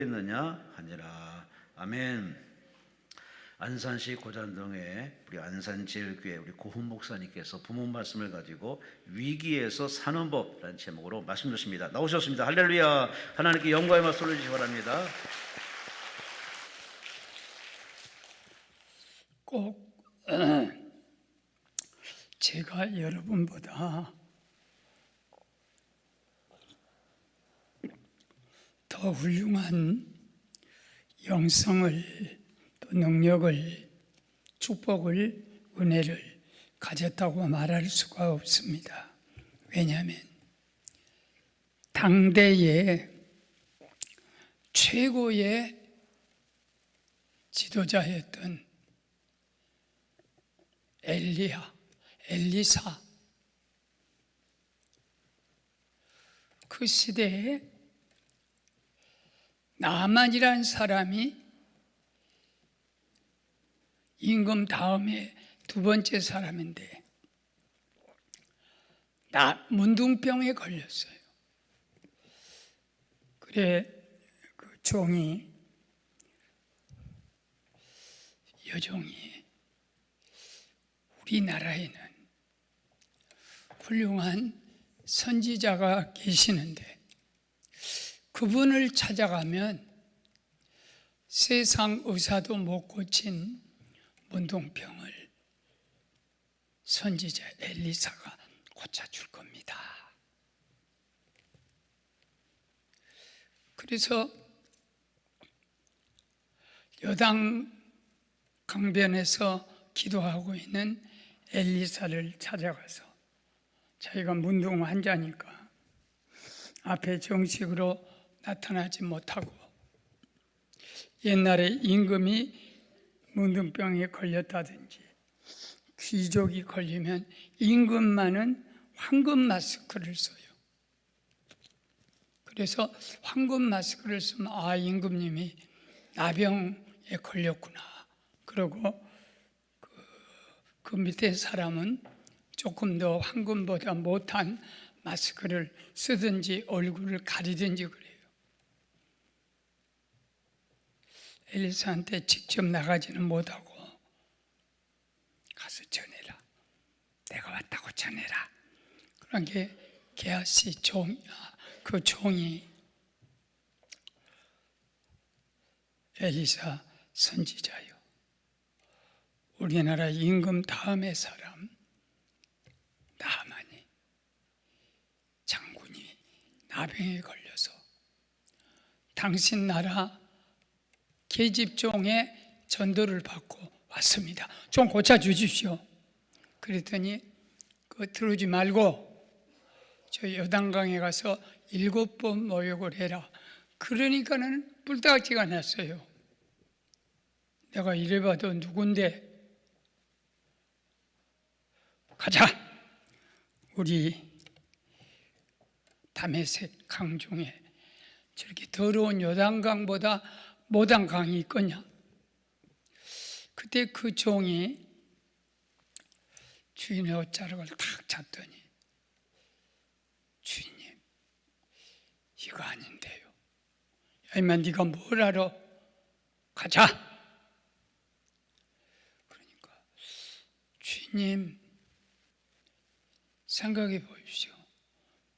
있느냐 하니라. 아멘. 안산시 고잔동에 우리 안산제일교회 우리 고훈 목사님께서 부모 말씀을 가지고 위기에서 사는 법이라는 제목으로 말씀 주십니다. 나오셨습니다. 할렐루야. 하나님께 영광의 말씀 올려주시기 바랍니다. 꼭 제가 여러분보다 더 훌륭한 영성을 또 능력을 축복을 은혜를 가졌다고 말할 수가 없습니다. 왜냐하면 당대의 최고의 지도자였던 엘리사 그 시대에 나만이란 사람이 임금 다음에 두 번째 사람인데 문둥병에 걸렸어요. 그래 그 여종이 우리나라에는 훌륭한 선지자가 계시는데 그분을 찾아가면 세상 의사도 못 고친 문둥병을 선지자 엘리사가 고쳐줄 겁니다. 그래서 여당 강변에서 기도하고 있는 엘리사를 찾아가서 자기가 문둥 환자니까 앞에 정식으로 나타나지 못하고 옛날에 임금이 문둥병에 걸렸다든지 귀족이 걸리면 임금만은 황금 마스크를 써요. 그래서 황금 마스크를 쓰면 임금님이 나병에 걸렸구나. 그러고 그 밑에 사람은 조금 더 황금보다 못한 마스크를 쓰든지 얼굴을 가리든지 그래요. 엘리사한테 직접 나가지는 못하고 가서 전해라. 내가 왔다고 전해라. 그런 게 게하시 그 종이 엘리사 선지자요. 우리나라 임금 다음의 사람 나만이 장군이 나병에 걸려서 당신 나라 계집종의 전도를 받고 왔습니다. 좀 고쳐주십시오. 그랬더니 그거 들어오지 말고 저 여당강에 가서 7번 모욕을 해라. 그러니까는 뿔딱지가 났어요. 내가 이래봐도 누군데. 가자. 우리 다메섹 강 중에 저렇게 더러운 요단강보다 못한 강이 있거냐. 그때 그 종이 주인의 옷자락을 탁 잡더니 주인님 이거 아닌데요. 야 임마 네가 뭘 알아. 가자. 그러니까 주인님 생각해 보십시오.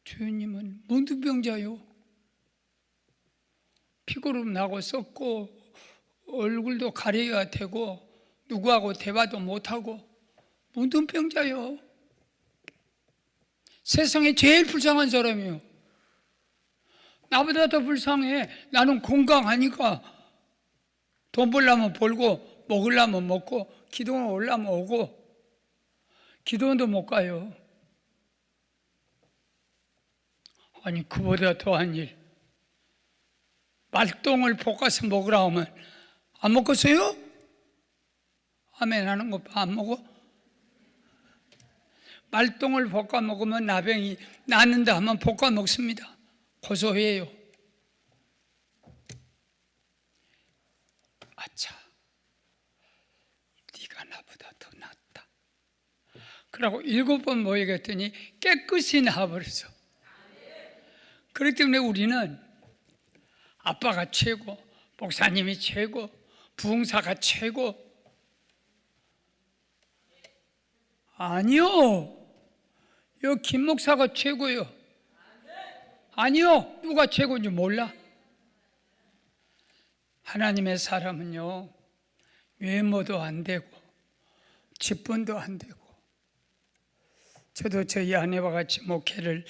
주인님은 문둥병자요. 피고름 나고 썩고 얼굴도 가려야 되고 누구하고 대화도 못하고 문둥병자요. 세상에 제일 불쌍한 사람이요. 나보다 더 불쌍해. 나는 건강하니까 돈 벌려면 벌고 먹으려면 먹고 기도원 오려면 오고 기도원도 못 가요. 아니 그보다 더한 일. 말똥을 볶아서 먹으라 하면 안 먹겠어요? 아멘 하는 거 안 먹어? 말똥을 볶아 먹으면 나병이 낫는다 하면 볶아 먹습니다. 고소해요. 아차, 네가 나보다 더 낫다. 그러고 7번 모이겠더니 깨끗이 나와버렸어. 그렇기 때문에 우리는 아빠가 최고, 목사님이 최고, 부흥사가 최고. 아니요. 요 김 목사가 최고요. 아니요. 누가 최고인지 몰라. 하나님의 사람은요, 외모도 안 되고 직분도 안 되고. 저도 저희 아내와 같이 목회를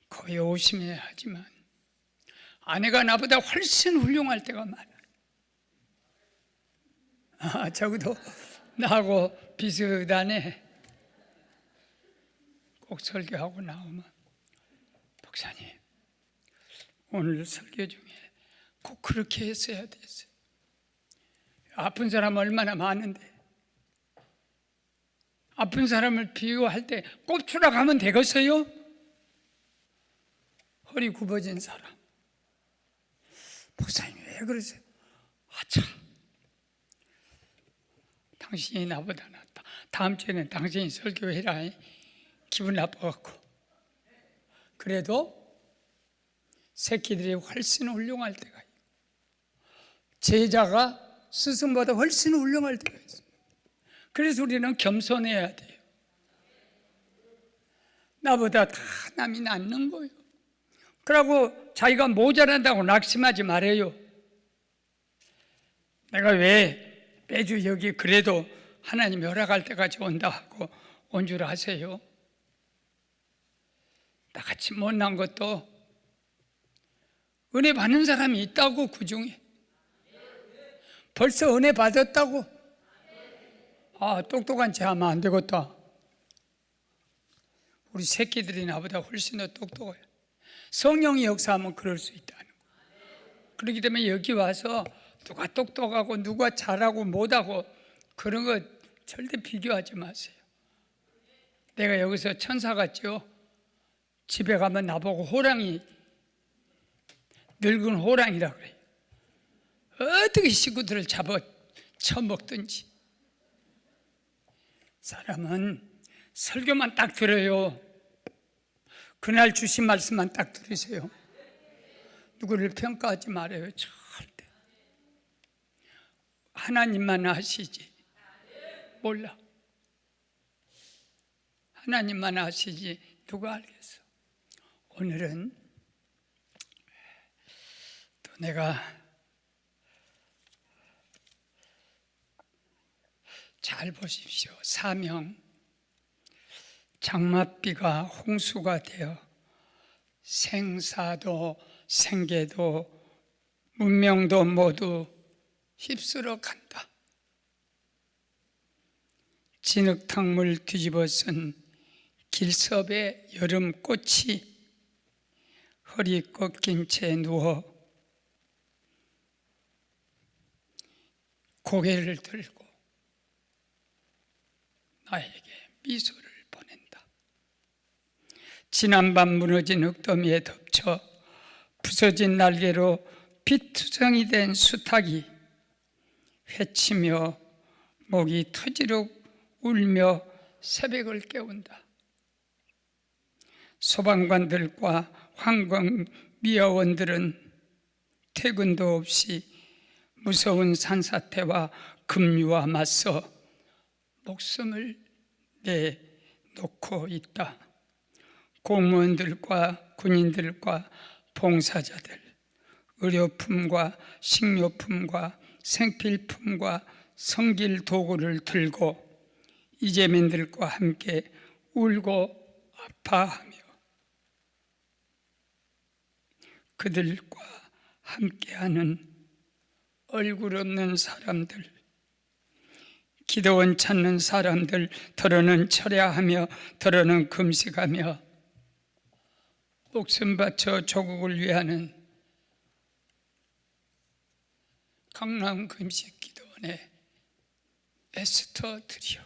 거의 50년 하지만 아내가 나보다 훨씬 훌륭할 때가 많아요. 적어도 나하고 비슷하네. 꼭 설교하고 나오면 목사님 오늘 설교 중에 꼭 그렇게 했어야 됐어요. 아픈 사람 얼마나 많은데 아픈 사람을 비유할 때 꼽추락 하면 되겠어요? 허리 굽어진 사람. 목사님 왜 그러세요? 참, 당신이 나보다 낫다. 다음 주에는 당신이 설교해라. 기분 나빠갖고. 그래도 새끼들이 훨씬 훌륭할 때가 있고 제자가 스승보다 훨씬 훌륭할 때가 있어요. 그래서 우리는 겸손해야 돼요. 나보다 다 남이 낫는 거예요. 그러고 자기가 모자란다고 낙심하지 말아요. 내가 왜 매주 여기 그래도 하나님이 허락할 때까지 온다 하고 온 줄 아세요? 나같이 못난 것도 은혜 받는 사람이 있다고. 그 중에 벌써 은혜 받았다고. 똑똑한 체 하면 안 되겠다. 우리 새끼들이 나보다 훨씬 더 똑똑해요. 성령이 역사하면 그럴 수 있다는 거예요. 그렇기 때문에 여기 와서 누가 똑똑하고 누가 잘하고 못하고 그런 거 절대 비교하지 마세요. 내가 여기서 천사 같죠? 집에 가면 나보고 호랑이, 늙은 호랑이라 그래요. 어떻게 식구들을 잡아 처먹든지. 사람은 설교만 딱 들어요. 그날 주신 말씀만 딱 들으세요. 누구를 평가하지 말아요. 절대. 하나님만 아시지. 몰라. 하나님만 아시지 누가 알겠어. 오늘은 또 내가 잘 보십시오. 사명. 장맛비가 홍수가 되어 생사도 생계도 문명도 모두 휩쓸어 간다. 진흙탕물 뒤집어 쓴 길섭의 여름꽃이 허리 꺾인 채 누워 고개를 들고 나에게 미소를 보낸다. 지난밤 무너진 흙더미에 덮쳐 부서진 날개로 피투성이 된 수탉이 회치며 목이 터지록 울며 새벽을 깨운다. 소방관들과 환경미화원들은 퇴근도 없이 무서운 산사태와 급류와 맞서 목숨을 내놓고 있다. 공무원들과 군인들과 봉사자들, 의료품과 식료품과 생필품과 성길 도구를 들고 이재민들과 함께 울고 아파하며 그들과 함께하는 얼굴 없는 사람들, 기도원 찾는 사람들, 더러는 철야하며 더러는 금식하며 목숨 바쳐 조국을 위하는 강남 금식 기도원의 에스터들이여,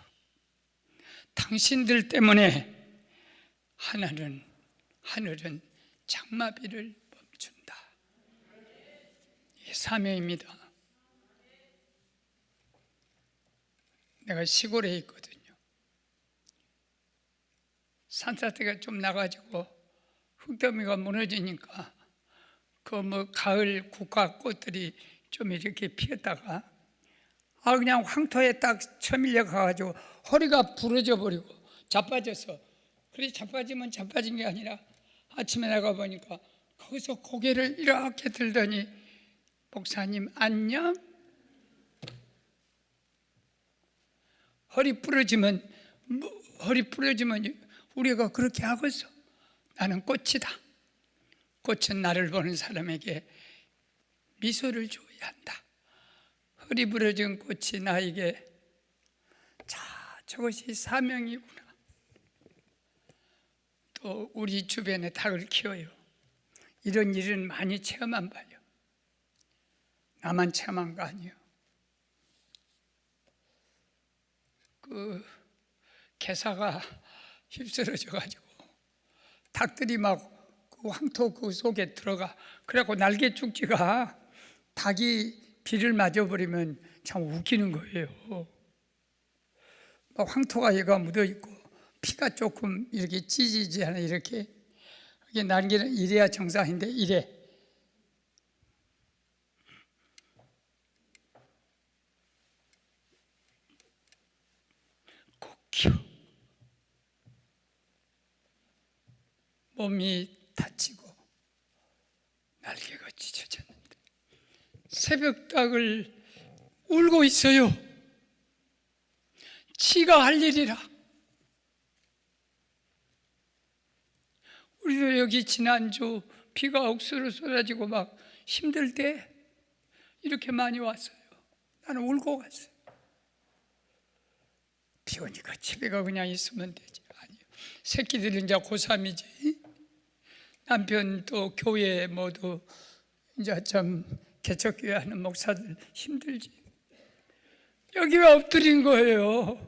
당신들 때문에 하늘은 장마비를 멈춘다. 이게 사명입니다. 내가 시골에 있거든요. 산사태가 좀 나가지고 흙더미가 무너지니까 그 뭐 가을 국화 꽃들이 좀 이렇게 피었다가 그냥 황토에 딱 쳐밀려 가가지고 허리가 부러져 버리고 자빠졌어. 그래 자빠지면 자빠진 게 아니라 아침에 나가 보니까 거기서 고개를 이렇게 들더니 목사님 안녕? 허리 부러지면 우리가 그렇게 하겠어. 나는 꽃이다. 꽃은 나를 보는 사람에게 미소를 줘야 한다. 허리 부러진 꽃이 나에게 저것이 사명이구나. 또 우리 주변에 닭을 키워요. 이런 일은 많이 체험한 바요. 나만 체험한 거 아니에요. 그 개사가 휩쓸어져 가지고 닭들이 막 그 황토 그 속에 들어가. 그래갖고 날개 쭉지가 닭이 비를 맞아버리면 참 웃기는 거예요. 막 황토가 얘가 묻어 있고 피가 조금 이렇게 찢어지지 않아. 이렇게 이게 날개는 이래야 정상인데 이래. 꼭 키워. 몸이 다치고 날개가 찢어졌는데 새벽닭을 울고 있어요. 지가 할 일이라. 우리도 여기 지난주 비가 억수로 쏟아지고 막 힘들 때 이렇게 많이 왔어요. 나는 울고 갔어요. 비 오니까 집에 가 그냥 있으면 되지. 아니요. 새끼들은 이제 고3이지. 남편 또 교회 모두 이제 참 개척교회 하는 목사들 힘들지. 여기 왜 엎드린 거예요?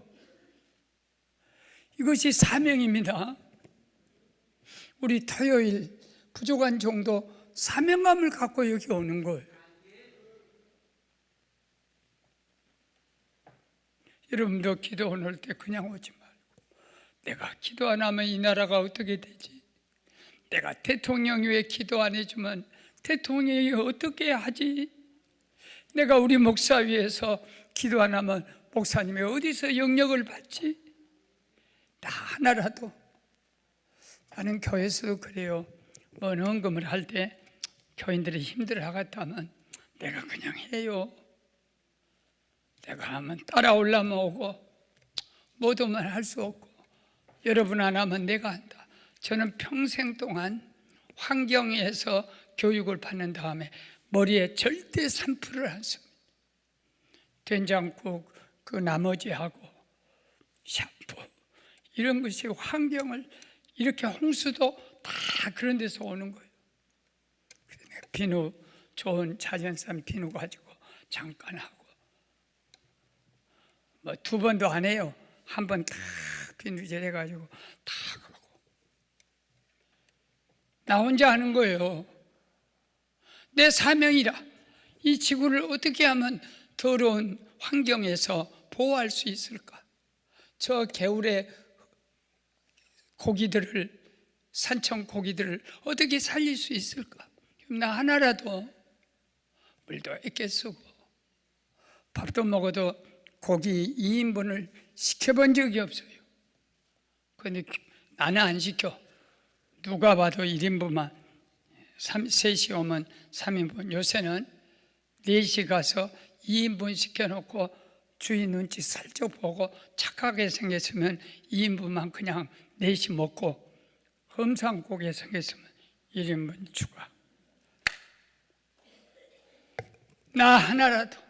이것이 사명입니다. 우리 토요일 부족한 정도 사명감을 갖고 여기 오는 거예요. 여러분도 기도 올 때 그냥 오지 말고 내가 기도 안 하면 이 나라가 어떻게 되지? 내가 대통령이 왜 기도 안 해주면 대통령이 어떻게 하지? 내가 우리 목사 위해서 기도 안 하면 목사님이 어디서 영역을 받지? 나 하나라도. 나는 교회에서도 그래요. 뭐 헌금을 할 때 교인들이 힘들어 하겠다면 내가 그냥 해요. 내가 하면 따라 올라면 오고 못 오면 할 수 없고 여러분 안 하면 내가 한다. 저는 평생 동안 환경에서 교육을 받는 다음에 머리에 절대 산풀을 않습니다. 된장국 그 나머지하고 샴푸 이런 것이 환경을 이렇게 홍수도 다 그런 데서 오는 거예요. 비누 좋은 자연산 비누 가지고 잠깐 하고 뭐 2번도 안 해요. 한 번 딱 비누질 해가지고 딱 하고 나 혼자 하는 거예요. 내 사명이라. 이 지구를 어떻게 하면 더러운 환경에서 보호할 수 있을까? 저 개울에 고기들을 산청 고기들을 어떻게 살릴 수 있을까? 나 하나라도 물도 있게 쓰고 밥도 먹어도 고기 2인분을 시켜본 적이 없어요. 그런데 나는 안 시켜. 누가 봐도 1인분만 3시 오면 3인분. 요새는 4시 가서 2인분 시켜놓고 주인 눈치 살짝 보고 착하게 생겼으면 2인분만 그냥 4시 먹고 험상궂게 생겼으면 1인분 추가. 나 하나라도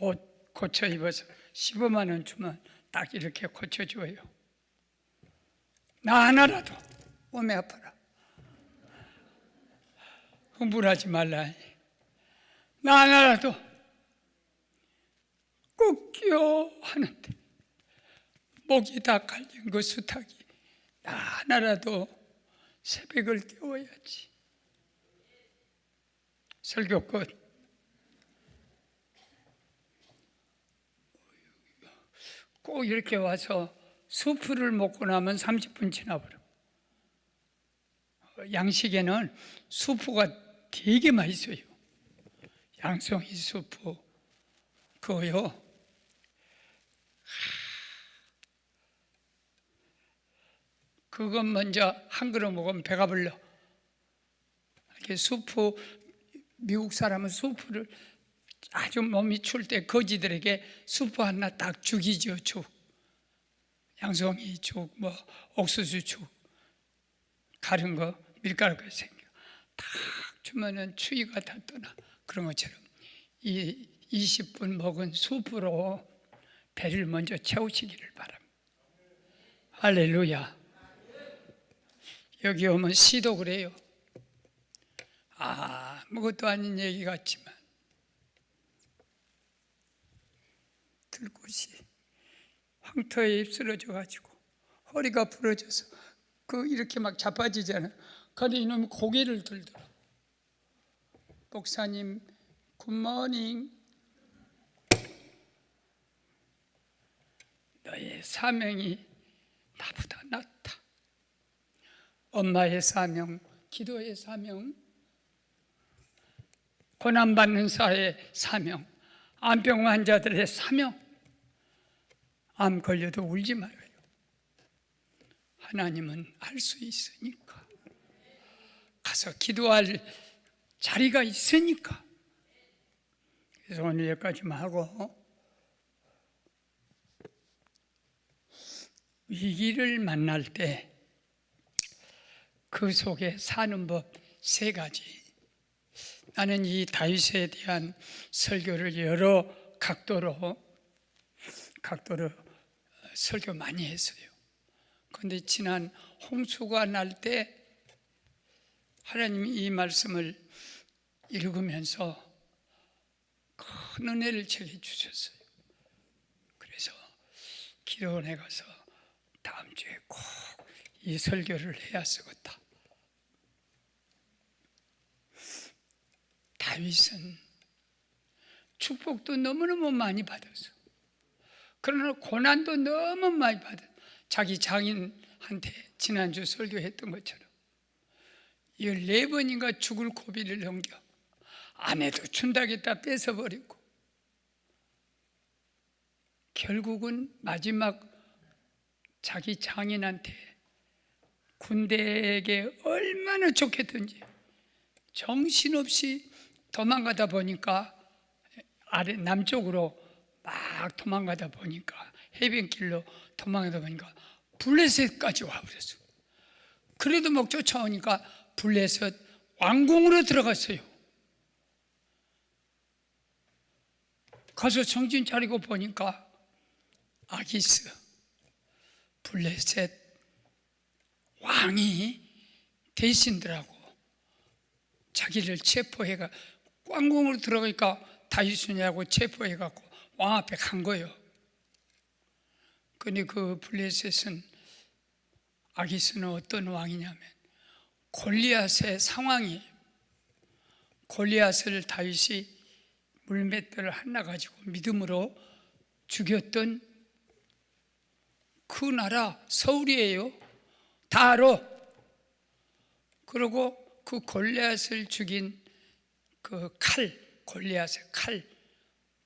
옷 고쳐 입어서 15만 원 주면 딱 이렇게 고쳐줘요. 나 하나라도 몸이 아파라. 흥분하지 말라. 나 하나라도 꼭 끼워 하는데 목이 다 갈린 그 수탉이 나 하나라도 새벽을 깨워야지. 설교 끝. 꼭 이렇게 와서 수프를 먹고 나면 30분 지나버려. 양식에는 수프가 되게 맛있어요. 양송이 수프 그거요. 그것 먼저 한 그릇 먹으면 배가 불러. 이렇게 수프, 미국 사람은 수프를 아주 몸이 추울 때 거지들에게 수프 하나 딱 죽이죠. 죽, 양송이 죽, 뭐 옥수수 죽, 가른 거, 밀가루가 생겨. 딱 주면은 추위가 다 떠나. 그런 것처럼 이 20분 먹은 수프로 배를 먼저 채우시기를 바랍니다. 할렐루야. 여기 오면 시도 그래요. 아무것도 아닌 얘기 같지만 들꽃이 황토에 휩쓸어져 가지고 허리가 부러져서 그 이렇게 막 자빠지잖아요. 그런데 이놈이 고개를 들더라. 목사님 굿모닝. 너의 사명이 나보다 낫다. 엄마의 사명, 기도의 사명, 고난받는 사의 사명, 암병 환자들의 사명. 암 걸려도 울지 말아요. 하나님은 할 수 있으니까. 가서 기도할 자리가 있으니까. 그래서 오늘 여기까지만 하고, 위기를 만날 때 그 속에 사는 법 3가지. 나는 이 다윗에 대한 설교를 여러 각도로 설교 많이 했어요. 그런데 지난 홍수가 날 때 하나님이 이 말씀을 읽으면서 큰 은혜를 제게 주셨어요. 그래서 기도원에 가서 다음 주에 꼭 이 설교를 해야 쓰겠다. 다윗은 축복도 너무너무 많이 받았어. 그러나 고난도 너무 많이 받았어. 자기 장인한테 지난주 설교했던 것처럼 14번인가 죽을 고비를 넘겨 아내도 준다겠다 뺏어버리고 결국은 마지막 자기 장인한테 군대에게 얼마나 좋겠든지 정신없이 도망가다 보니까 아래 남쪽으로 막 도망가다 보니까 해변길로 도망가다 보니까 블레셋까지 와버렸어. 그래도 막 쫓아오니까 블레셋 왕궁으로 들어갔어요. 가서 정신 차리고 보니까 아기스 블레셋 왕이 대신들하고 자기를 체포해가 왕궁으로 들어가니까 다윗이냐고 체포해갖고 왕 앞에 간 거예요. 근데 그 블레셋은 아기스는 어떤 왕이냐면 골리앗의 상황이에요. 골리앗을 다윗이 물맷돌을 하나 가지고 믿음으로 죽였던 그 나라 서울이에요. 다 알아. 그리고 그 골리앗을 죽인 그 칼, 골리앗의 칼,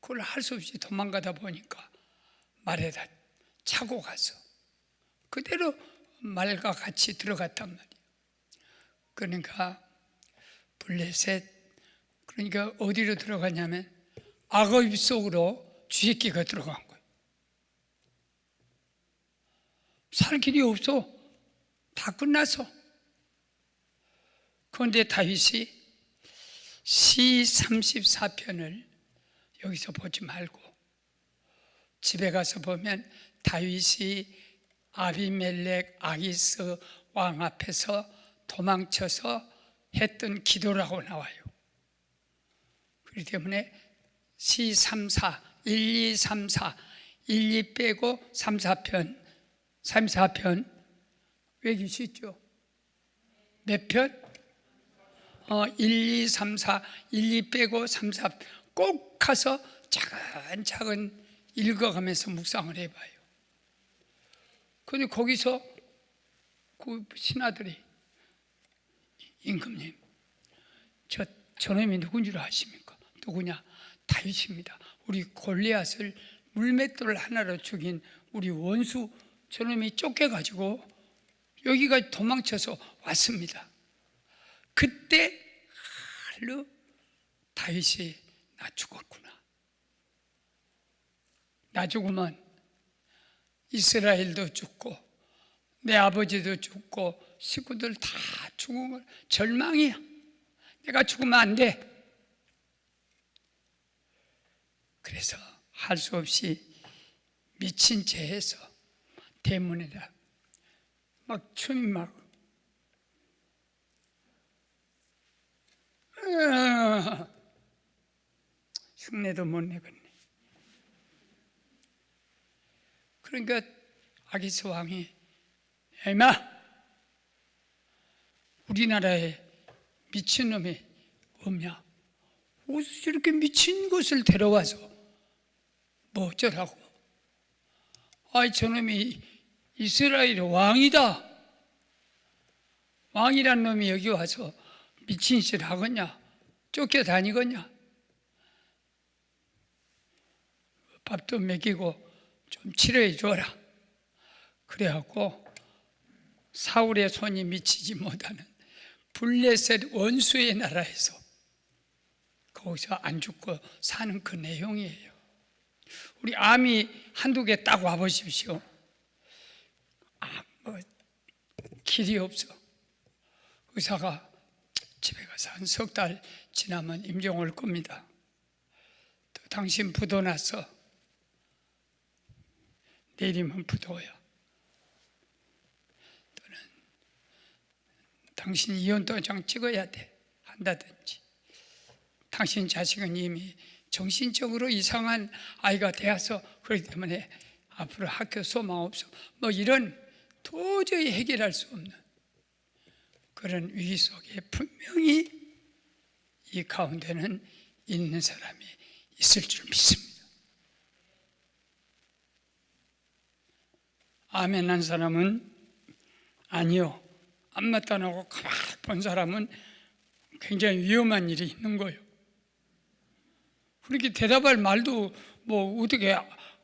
그걸 할 수 없이 도망가다 보니까 말에다 차고 가서 그대로 말과 같이 들어갔단 말이에요. 그러니까 블레셋, 그러니까 어디로 들어가냐면 악어 입속으로 쥐새끼가 들어간 거예요. 살 길이 없어. 다 끝났어. 그런데 다윗이 시 34편을 여기서 보지 말고 집에 가서 보면 다윗이 아비멜렉 아기스 왕 앞에서 도망쳐서 했던 기도라고 나와요. 그렇기 때문에 시 34, 1, 2, 3, 4, 1, 2 빼고 3, 4편, 3, 4편 외기 쉽죠? 몇 편? 1, 2, 3, 4, 1, 2 빼고 3, 4 꼭 가서 차근차근 읽어가면서 묵상을 해봐요. 근데 거기서 그 신하들이 임금님, 저놈이 누군 줄 아십니까? 누구냐? 다윗입니다. 우리 골리앗을 물맷돌 하나로 죽인 우리 원수 저놈이 쫓겨가지고 여기까지 도망쳐서 왔습니다. 그때 할로 다윗이 나 죽었구나. 나 죽으면 이스라엘도 죽고 내 아버지도 죽고 식구들 다 죽은 걸 절망이야. 내가 죽으면 안 돼. 그래서 할 수 없이 미친 채 해서 대문에다 막 춤이 막 흉내도 못 내겠네. 그러니까 아기스 왕이 야 임마, 우리나라에 미친놈이 없냐? 어디서 저렇게 미친 것을 데려와서 뭐 어쩌라고? 아이 저놈이 이스라엘 왕이다. 왕이란 놈이 여기 와서 미친 짓을 하겠냐? 쫓겨다니겠냐? 밥도 먹이고 좀 치료해 줘라. 그래갖고 사울의 손이 미치지 못하는 블레셋 원수의 나라에서 거기서 안 죽고 사는 그 내용이에요. 우리 암이 한두 개 딱 와보십시오. 길이 없어. 의사가 집에 가서 한 석 달 지나면 임종 올 겁니다. 또 당신 부도 났어. 내일이면 부도야. 또는 당신 이혼 도장 찍어야 돼. 한다든지. 당신 자식은 이미 정신적으로 이상한 아이가 되어서 그렇기 때문에 앞으로 학교 소망 없어. 뭐 이런 도저히 해결할 수 없는 그런 위기 속에 분명히 이 가운데는 있는 사람이 있을 줄 믿습니다. 아멘 한 사람은 아니요, 안 맞다고 가만히 본 사람은 굉장히 위험한 일이 있는 거예요. 그렇게 대답할 말도 뭐 어떻게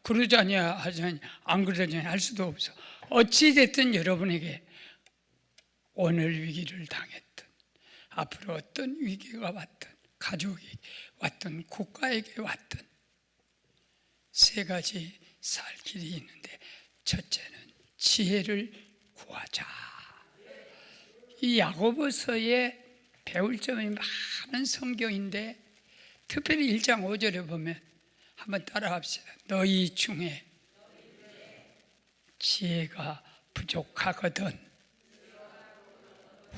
그러자냐 하자니 안 그러자냐 할 수도 없어. 어찌 됐든 여러분에게 오늘 위기를 당했든 앞으로 어떤 위기가 왔든 가족이 왔든 국가에게 왔든 세 가지 살 길이 있는데 첫째는 지혜를 구하자. 이 야고보서에 배울 점이 많은 성경인데 특별히 1장 5절에 보면 한번 따라합시다. 너희 중에 지혜가 부족하거든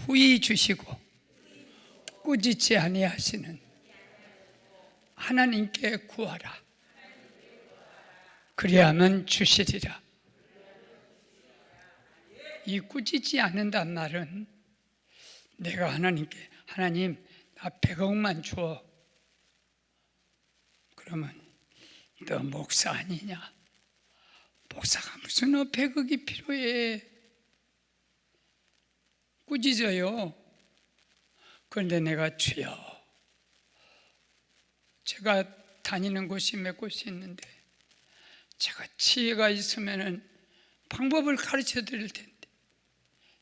후히 주시고 꾸짖지 아니하시는 하나님께 구하라. 그리하면 주시리라. 이 꾸짖지 않는단 말은 내가 하나님께 하나님 나 100억만 줘. 그러면 너 목사 아니냐? 목사가 무슨 100억이 필요해? 꾸짖어요. 그런데 내가 주여, 제가 다니는 곳이 몇 곳이 있는데 제가 지혜가 있으면 방법을 가르쳐 드릴 텐데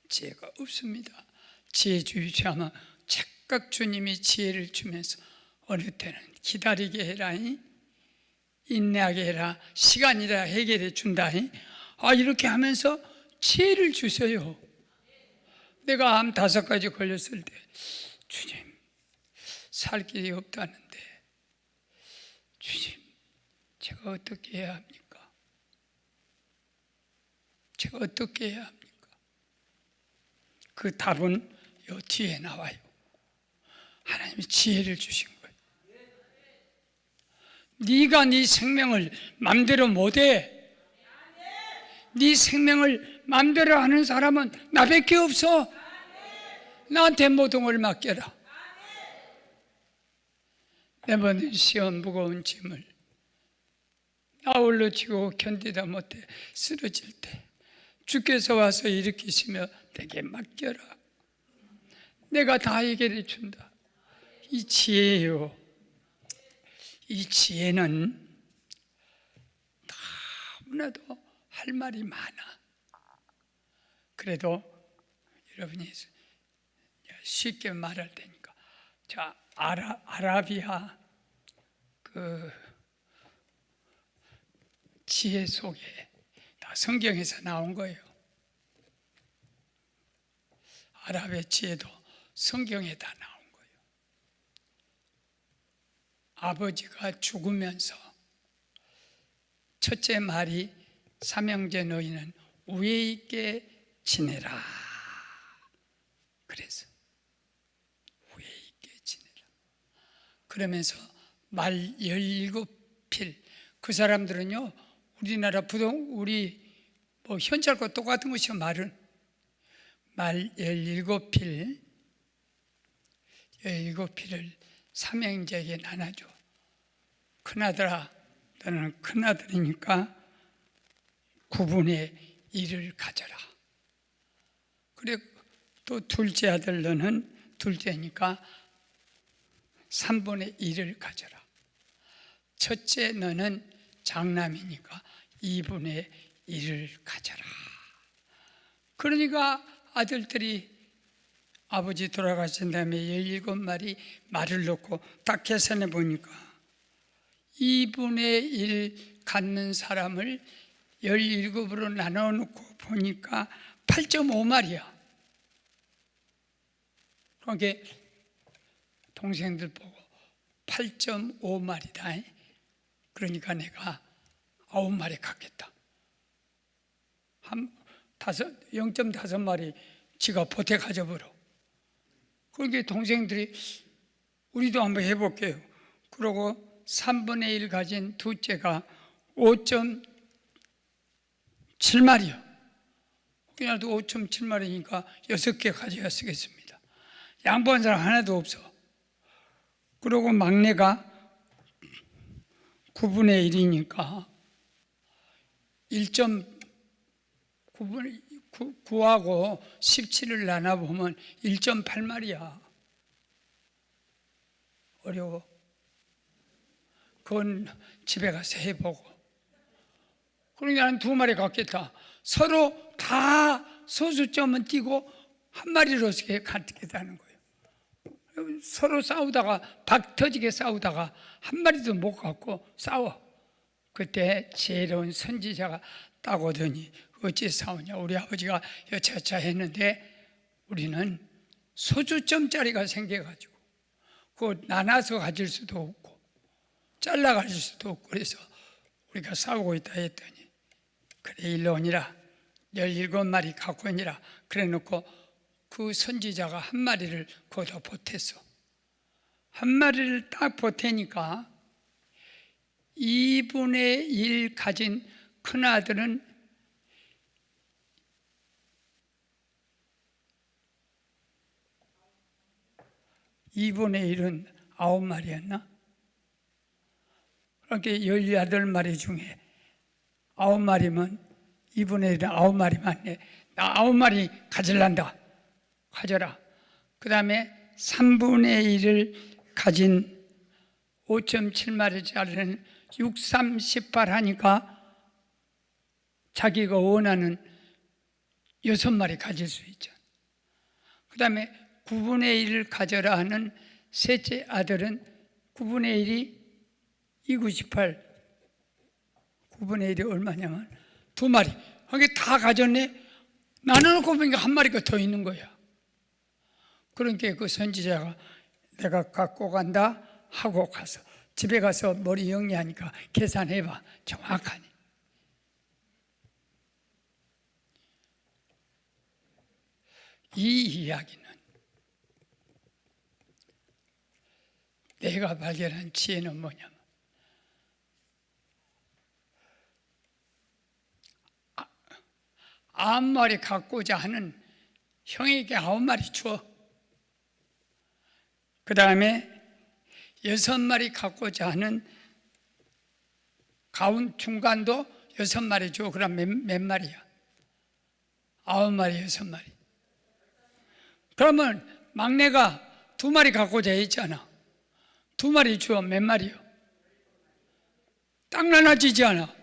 지혜가 없습니다. 지혜 주시하면 즉각 주님이 지혜를 주면서 어느 때는 기다리게 해라, 인내하게 해라, 시간이라 해결해 준다. 이렇게 하면서 지혜를 주세요. 내가 암 5가지 걸렸을 때 주님 살 길이 없다는데 주님 제가 어떻게 해야 합니까? 제가 어떻게 해야 합니까? 그 답은 요 뒤에 나와요. 하나님이 지혜를 주신 거예요. 네가 네 생명을 마음대로 못해. 네 생명을 마음대로 하는 사람은 나밖에 없어. 나한테 모든 걸 맡겨라. 매번 시험 무거운 짐을 나 홀로 지고 견디다 못해 쓰러질 때 주께서 와서 일으키시며 내게 맡겨라. 내가 다 해결해 준다. 이 지혜예요. 이 지혜는 너무나도 할 말이 많아. 그래도 여러분이 쉽게 말할 테니까, 자, 아라비아 그 지혜 속에 다 성경에서 나온 거예요. 아랍의 지혜도 성경에 다 나온 거예요. 아버지가 죽으면서 첫째 말이 삼형제 너희는 우애 있게 지내라. 그래서 우애 있게 지내라. 그러면서 말 17필, 그 사람들은요, 우리나라 우리 뭐 현찰과 똑같은 것이요. 말은 말 17필을 삼형제에게 나눠줘. 큰아들아, 너는 큰아들이니까 9분의 1을 가져라. 그래, 또 둘째 아들 너는 둘째니까 3분의 1을 가져라. 첫째 너는 장남이니까 2분의 1을 가져라. 그러니까 아들들이 아버지 돌아가신 다음에 17마리 말을 놓고 딱 계산해 보니까 2분의 1 갖는 사람을 17으로 나눠 놓고 보니까 8.5마리야. 그러니까 동생들 보고 8.5마리다. 그러니까 내가 9마리 갖겠다. 0.5마리 지가 보태 가져버려. 그러니까 동생들이 우리도 한번 해볼게요. 그러고 3분의 1 가진 둘째가 5.7마리요. 우리나라도 5.7마리니까 6개 가져야 쓰겠습니다. 양보한 사람 하나도 없어. 그러고 막내가 9분의 1이니까 9하고 17을 나눠보면 1.8마리야. 어려워. 그건 집에 가서 해보고. 그러니까 난 2마리 갖겠다. 서로 다 소수점은 띄고 한 마리로 갖겠다는 거예요. 서로 싸우다가 박 터지게 싸우다가 한 마리도 못 갖고 싸워. 그때 지혜로운 선지자가 딱 오더니 어찌 싸우냐. 우리 아버지가 여차차 했는데 우리는 소주점짜리가 생겨가지고 그거 나눠서 가질 수도 없고 잘라 가질 수도 없고 그래서 우리가 싸우고 있다 했더니 그래 일로 오니라. 17마리 갖고 오니라. 그래 놓고 그 선지자가 한 마리를 거기다 보탰어. 한 마리를 딱 보태니까 2분의 1 가진 큰아들은 2분의 1은 9마리였나? 그렇게 18마리 중에 9마리면 2분의 1은 9마리만 나 9마리 가질란다. 가져라. 그 다음에 3분의 1을 가진 5.7마리짜리는 6, 3, 18 하니까 자기가 원하는 6마리 가질 수 있죠. 그 다음에 9분의 1을 가져라 하는 셋째 아들은 9분의 1이 2, 9, 18 9분의 1이 얼마냐면 2마리. 그게 다 가졌네. 나눠놓고 보니까 한 마리가 더 있는 거야. 그러니까 그 선지자가 내가 갖고 간다 하고 가서 집에 가서 머리 정리하니까 계산해봐. 정확하니. 이 이야기는 내가 발견한 지혜는 뭐냐면 9마리 갖고자 하는 형에게 9마리 줘. 그 다음에 6마리 갖고자 하는 중간도 6마리 줘. 그럼 몇 마리야? 9마리, 6마리. 그러면 막내가 2마리 갖고자 했잖아. 2마리 주어 몇 마리요? 딱 나눠지지 않아.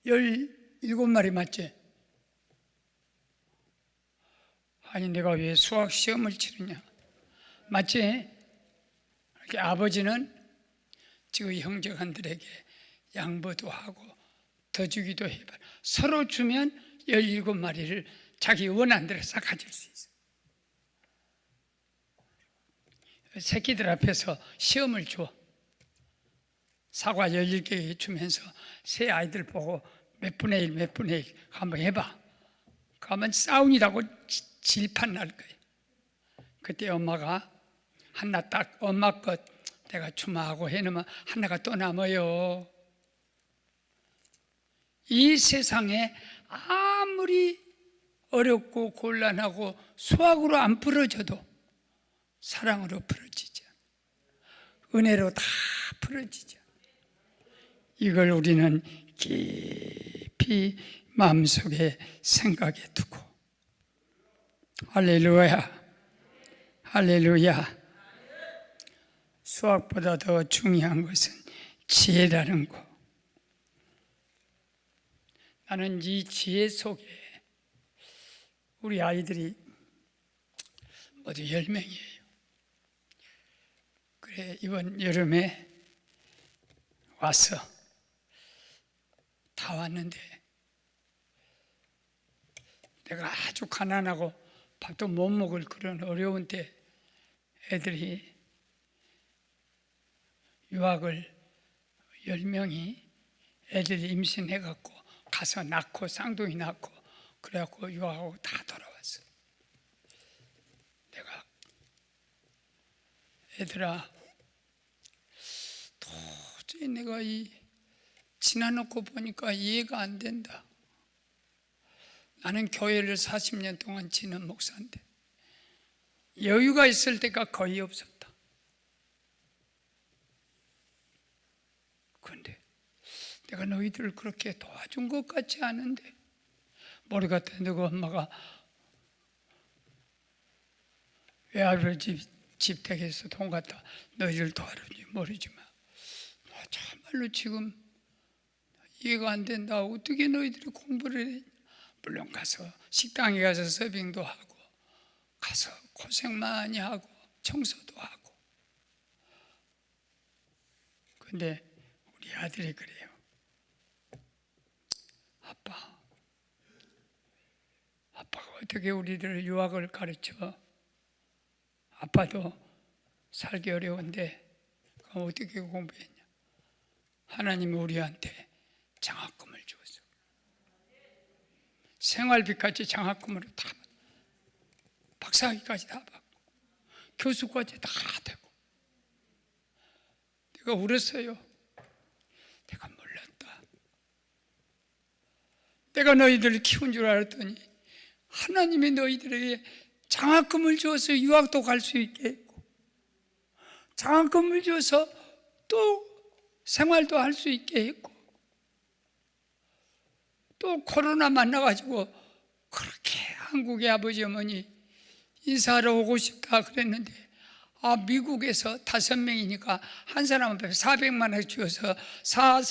17마리 맞지? 아니 내가 왜 수학 시험을 치느냐? 맞지? 이렇게 아버지는 지금 형제간들에게 양보도 하고 더 주기도 해봐. 서로 주면 17마리를 자기 원하는 대로 싹 가질 수 있어. 새끼들 앞에서 시험을 줘. 사과 17개 주면서 새 아이들 보고 몇 분의 1, 몇 분의 1 한번 해봐. 그러면 싸움이라고 질판 날 거예요. 그때 엄마가 하나 딱 엄마 것 내가 주마하고 해놓으면 하나가 또 남아요. 이 세상에 아무리 어렵고 곤란하고 수학으로 안 풀어져도 사랑으로 풀어지죠. 은혜로 다 풀어지죠. 이걸 우리는 깊이 마음속에 생각해 두고 할렐루야, 할렐루야. 수학보다 더 중요한 것은 지혜라는 거. 나는 이 지혜 속에 우리 아이들이 모두 10명이에요. 그래 이번 여름에 와서 다 왔는데 내가 아주 가난하고 밥도 못 먹을 그런 어려운 때 애들이 유학을 10명이 애들이 임신해갖고 가서 낳고 쌍둥이 낳고 그래갖고 유학하고 다 돌아왔어. 내가 애들아 도저히 내가 이 지나놓고 보니까 이해가 안 된다. 나는 교회를 40년 동안 지낸 목사인데 여유가 있을 때가 거의 없었다. 그런데 내가 너희들을 그렇게 도와준 것 같지 않은데 모르겠다. 너가 엄마가 외할아버지 집 댁에서 돈 갖다 너희들 도와주는지 모르지만 참말로 지금 이해가 안 된다. 어떻게 너희들이 공부를 해? 물론 가서 식당에 가서 서빙도 하고 가서 고생 많이 하고 청소도 하고. 근데 우리 아들이 그래요. 아빠가 어떻게 우리들을 유학을 가르쳐? 아빠도 살기 어려운데 그럼 어떻게 공부했냐? 하나님이 우리한테 장학금을 주었어. 생활비까지 장학금으로 다 박사학위까지 다 받고 교수까지 다 되고. 내가 울었어요. 내가 몰랐다. 내가 너희들을 키운 줄 알았더니 하나님이 너희들에게 장학금을 주어서 유학도 갈 수 있게 했고 장학금을 주어서 또 생활도 할 수 있게 했고 또 코로나 만나가지고 그렇게 한국의 아버지 어머니 인사하러 오고 싶다 그랬는데 미국에서 5명이니까 한 사람 앞에 400만 원 주어서 4,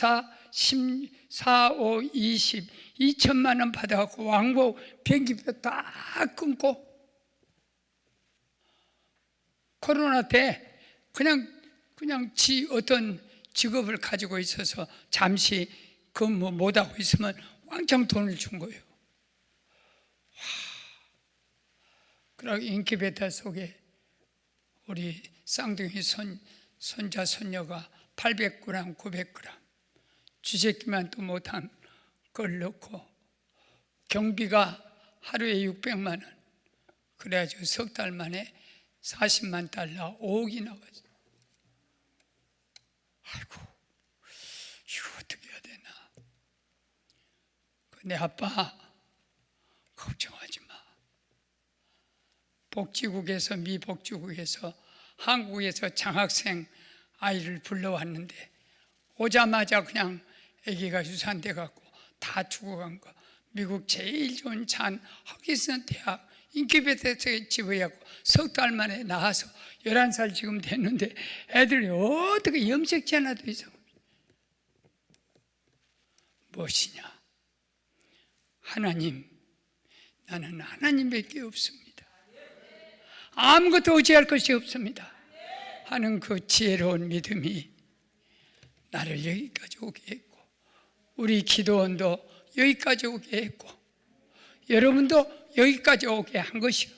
5, 20, 2천만 원 받아갖고 왕복 비행기표 다 끊고 코로나 때 그냥 어떤 직업을 가지고 있어서 잠시 근무 못하고 있으면 왕창 돈을 준 거예요. 그러고 인큐베이터 속에 우리 쌍둥이 손자 손녀가 800g, 900g 쥐새끼만 또 못한 걸 넣고 경비가 하루에 600만 원 그래가지고 석 달 만에 40만 달러 5억이 나왔어요. 아이고 이거 어떻게 해야 되나. 근데 아빠 걱정하지 마. 복지국에서 미복지국에서 한국에서 장학생 아이를 불러왔는데 오자마자 그냥 아기가 유산돼 갖고 다 죽어간 거. 미국 제일 좋은 잔 허기슨 대학 인큐베이터에 집어갖고 석 달 만에 나와서 11살 지금 됐는데 애들이 어떻게 염색체 하나도 이상 무엇이냐? 하나님, 나는 하나님밖에 없습니다. 아무것도 의지할 것이 없습니다 하는 그 지혜로운 믿음이 나를 여기까지 오게 했고, 우리 기도원도 여기까지 오게 했고, 여러분도 여기까지 오게 한 것이요.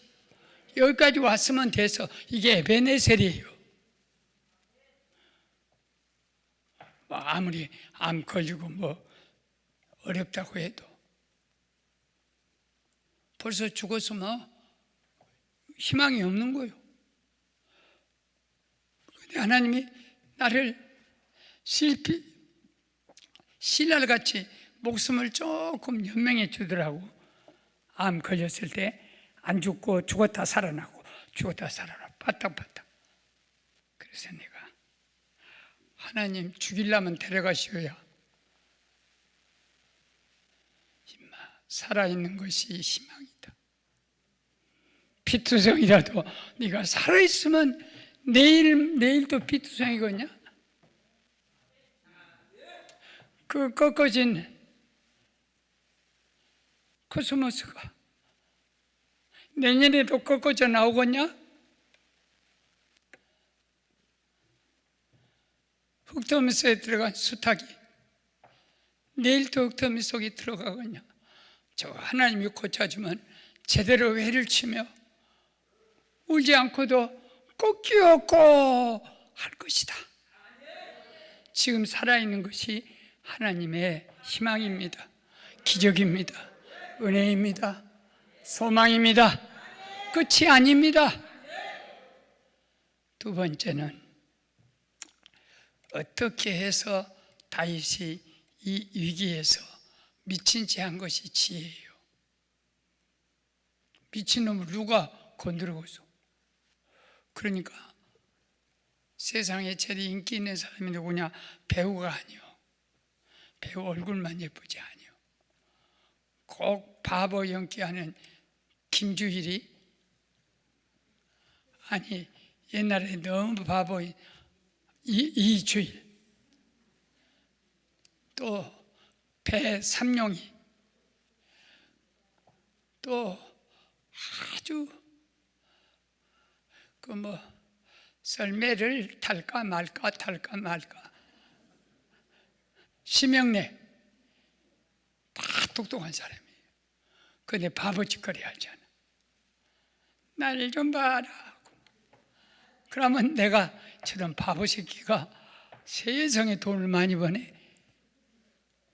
여기까지 왔으면 돼서 이게 에베네셀이에요. 아무리 암 걸리고 뭐 어렵다고 해도 벌써 죽었으면 희망이 없는 거예요. 근데 하나님이 나를 신랄같이 목숨을 조금 연명해 주더라고. 암 걸렸을 때 안 죽고 죽었다 살아나고 죽었다 살아나 바닥바닥. 그래서 내가 하나님 죽이려면 데려가시오야. 임마 살아있는 것이 희망이다. 피투성이라도 네가 살아있으면 내일도 피투성이거냐? 그 꺾어진 코스모스가 내년에도 꺾어져 나오겠냐? 흙더미속에 들어간 수탉이 내일도 흙더미 속에 들어가겠냐? 저 하나님이 고쳐주면 제대로 회를 치며 울지 않고도 꼭 끼었고 할 것이다. 지금 살아있는 것이 하나님의 희망입니다. 기적입니다. 은혜입니다. 소망입니다. 끝이 아닙니다. 두 번째는 어떻게 해서 다윗이 이 위기에서 미친 채 한 것이 지혜예요. 미친놈을 누가 건드리고 있어? 그러니까 세상에 제일 인기 있는 사람이 누구냐? 배우가 아니요. 배우 얼굴만 예쁘지 아니요. 꼭 바보 연기하는 김주일이, 아니 옛날에 너무 바보인 이주일, 또 배삼룡이, 또 아주 그 뭐 썰매를 탈까 말까 심영래 다 똑똑한 사람이에요. 근데 바보짓거리 하잖아. 날 좀 봐라 하고. 그러면 내가 저런 바보 새끼가 세상에 돈을 많이 버네.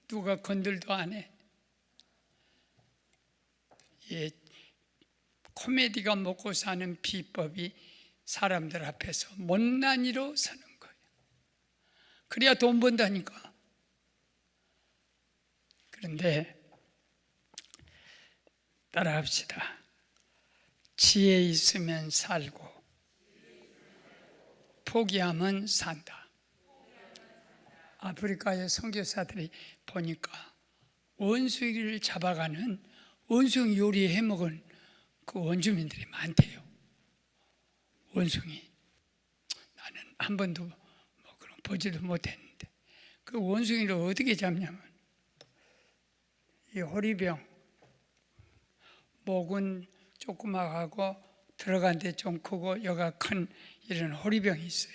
누가 건들도 안 해. 예, 코미디가 먹고 사는 비법이 사람들 앞에서 못난이로 서는 거예요. 그래야 돈 번다니까. 그런데 따라합시다. 지혜 있으면 살고 포기하면 산다. 아프리카의 선교사들이 보니까 원숭이를 잡아가는 원숭이 요리 해먹은 그 원주민들이 많대요. 원숭이. 나는 한 번도 뭐 그런 보지도 못했는데 그 원숭이를 어떻게 잡냐면 이 호리병, 목은 조그마하고 들어간 데 좀 크고 여가 큰 이런 호리병이 있어요.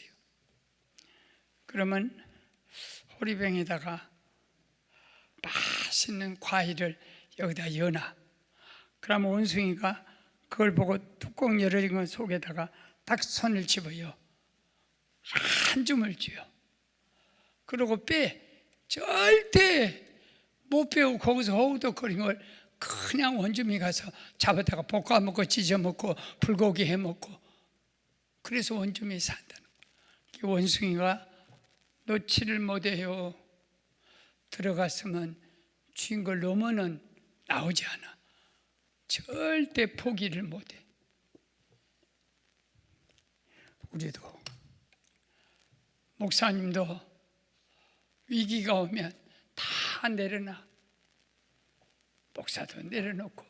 그러면 호리병에다가 맛있는 과일을 여기다 여놔. 그러면 원숭이가 그걸 보고 뚜껑 열어진 것 속에다가 딱 손을 집어요. 한 줌을 쥐어. 그리고 빼. 절대 못 빼고 거기서 허우덕거리는 걸 그냥 원주민이 가서 잡았다가 볶아 먹고 찢어 먹고 불고기 해 먹고. 그래서 원주민이 산다는 거예요. 원숭이가 놓지를 못해요. 들어갔으면 쥔 걸 넘어는 나오지 않아. 절대 포기를 못해. 우리도 목사님도 위기가 오면 다 내려놔. 목사도 내려놓고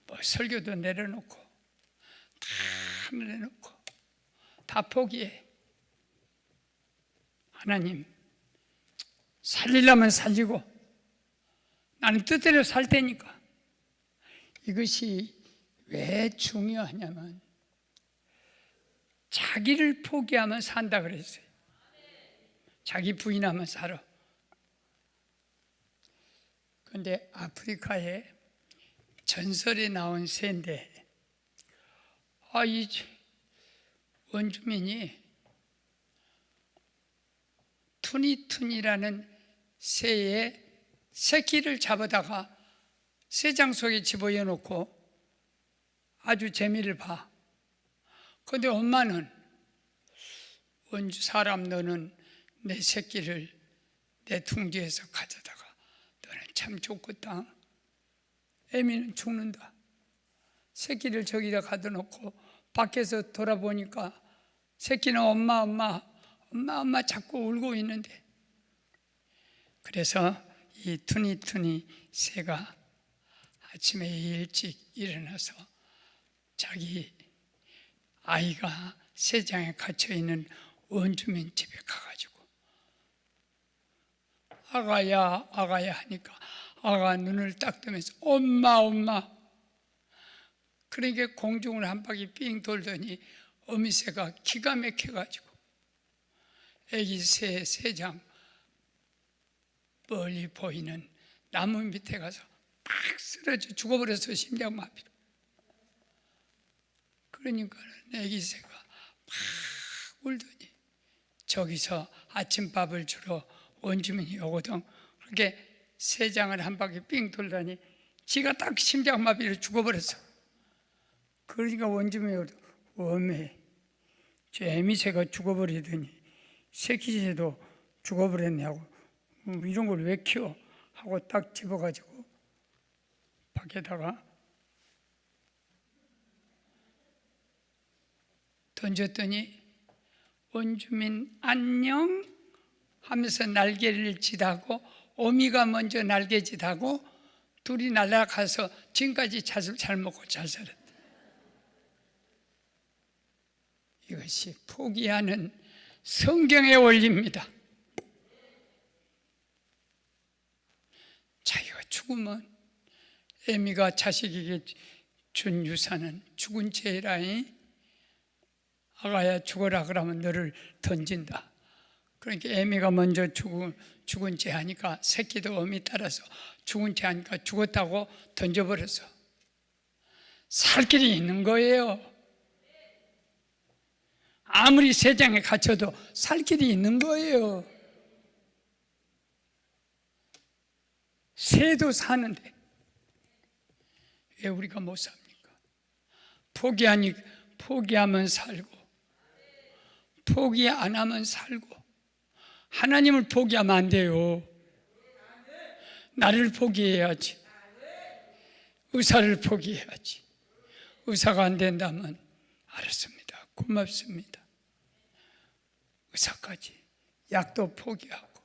뭐 설교도 내려놓고 다 내려놓고 다 포기해. 하나님 살리려면 살리고 나는 뜻대로 살 테니까. 이것이 왜 중요하냐면 자기를 포기하면 산다 그랬어요. 자기 부인하면 살아. 그런데 아프리카에 전설에 나온 새인데 이 원주민이 투니투니라는 새의 새끼를 잡아다가 새장 속에 집어넣어 놓고 아주 재미를 봐. 그런데 엄마는 원주 사람 너는 내 새끼를 내 둥지에서 가져다가 너는 참 좋겠다. 애미는 죽는다. 새끼를 저기다 가둬놓고 밖에서 돌아보니까 새끼는 엄마 자꾸 울고 있는데, 그래서 이 투니투니 새가 아침에 일찍 일어나서 자기 아이가 새장에 갇혀있는 원주민 집에 가가지고 아가야 하니까 아가 눈을 딱 뜨면서 엄마. 그러니까 공중을 한 바퀴 삥 돌더니 어미새가 기가 막혀가지고 애기 새장 멀리 보이는 나무 밑에 가서 팍 쓰러져 죽어버려서 심장마비로. 그러니까 애기 새가 막 울더니 저기서 아침밥을 주러 원주민이 오거든. 그렇게 새장을 한 바퀴 삥 돌더니 지가 딱 심장마비로 죽어버렸어. 그러니까 원주민이 오거든. 어메, 저 애미새가 죽어버리더니 새끼새도 죽어버렸냐고, 이런 걸 왜 키워? 하고 딱 집어가지고 밖에다가 던졌더니 원주민 안녕 하면서 날개를 짓하고 어미가 먼저 날개짓하고 둘이 날아가서 지금까지 잘 먹고 잘 살았다. 이것이 포기하는 성경의 원리입니다. 자기가 죽으면 애미가 자식에게 준 유산은 죽은 채라니, 아가야 죽어라 그러면 너를 던진다. 그러니까 애미가 먼저 죽은 채 하니까 새끼도 어미 따라서 죽은 채 하니까 죽었다고 던져버렸어. 살 길이 있는 거예요. 아무리 새장에 갇혀도 살 길이 있는 거예요. 새도 사는데 왜 우리가 못 삽니까? 포기하면 살고, 포기 안 하면 살고. 하나님을 포기하면 안 돼요. 나를 포기해야지. 의사를 포기해야지. 의사가 안 된다면 알았습니다, 고맙습니다. 의사까지 약도 포기하고.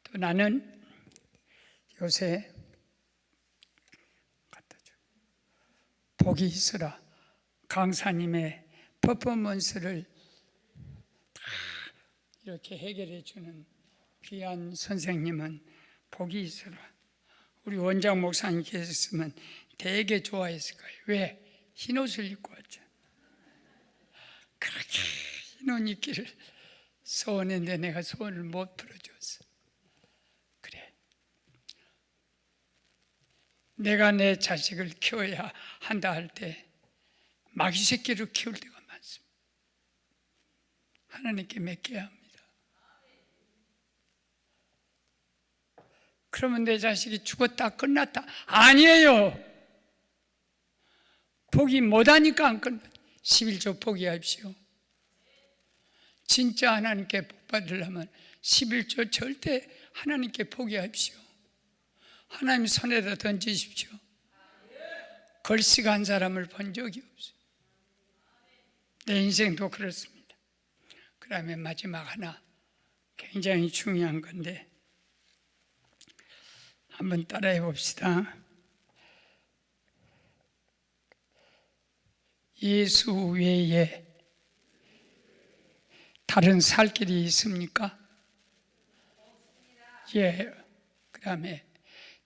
또 나는 요새 복이 있으라 강사님의 퍼포먼스를 다 이렇게 해결해 주는 귀한 선생님은 복이 있으라. 우리 원장 목사님께서 있으면 되게 좋아했을 거예요. 왜? 흰 옷을 입고 왔죠. 그렇게 흰 옷 입기를 소원했는데 내가 소원을 못 풀어줬어. 그래, 내가 내 자식을 키워야 한다 할 때 마귀 새끼를 키울 때가 많습니다. 하나님께 맡겨야 합니다. 그러면 내 자식이 죽었다 끝났다, 아니에요. 포기 못하니까 안 끝나. 11조 포기하십시오. 진짜 하나님께 복 받으려면 11조 절대 하나님께 포기하십시오. 하나님 손에다 던지십시오. 걸식한 사람을 본 적이 없어요. 내 인생도 그렇습니다. 그 다음에 마지막 하나 굉장히 중요한 건데, 한번 따라해 봅시다. 예수 외에 다른 살 길이 있습니까? 예. 그 다음에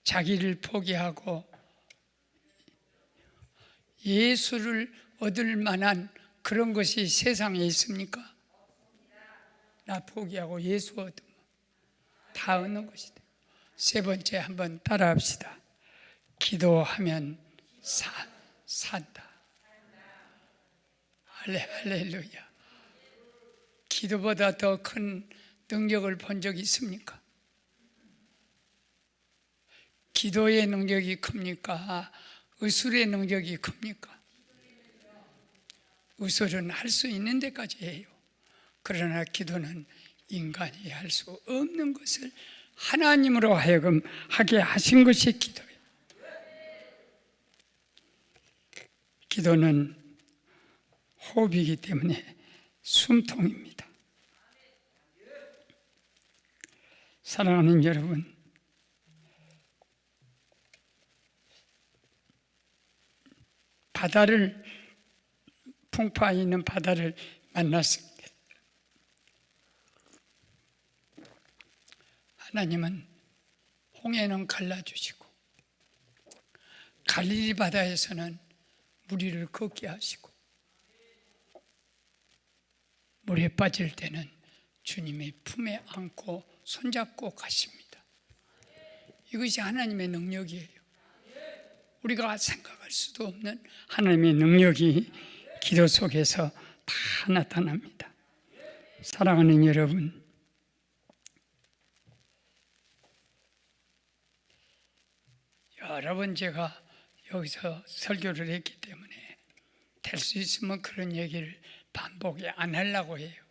자기를 포기하고 예수를 얻을 만한 그런 것이 세상에 있습니까? 나 포기하고 예수 얻으면 다 얻는 것이다. 세 번째 한번 따라합시다. 기도하면 산다. 할렐루야. 기도보다 더 큰 능력을 본 적이 있습니까? 기도의 능력이 큽니까? 의술의 능력이 큽니까? 의술은 할 수 있는 데까지 해요. 그러나 기도는 인간이 할 수 없는 것을 하나님으로 하여금 하게 하신 것이 기도예요. 기도는 호흡이기 때문에 숨통입니다. 사랑하는 여러분, 바다를 풍파 있는 바다를 만났습니다. 하나님은 홍해는 갈라주시고 갈릴리 바다에서는 무리를 걷게 하시고 물에 빠질 때는 주님의 품에 안고 손잡고 가십니다. 이것이 하나님의 능력이에요. 우리가 생각할 수도 없는 하나님의 능력이 기도 속에서 다 나타납니다. 사랑하는 여러분, 여러 번 제가 여기서 설교를 했기 때문에 될 수 있으면 그런 얘기를 반복에 안 하려고 해요.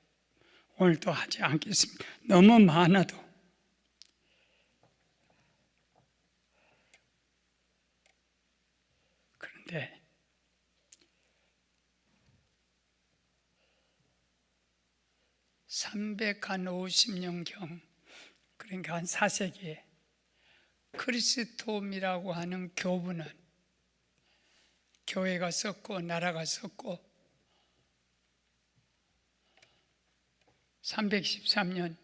오늘도 하지 않겠습니다. 너무 많아도. 그런데 (350년경) 그러니까 한 4세기에 크리스톰이라고 하는 교부는 교회가 썼고 나라가 썼고 313년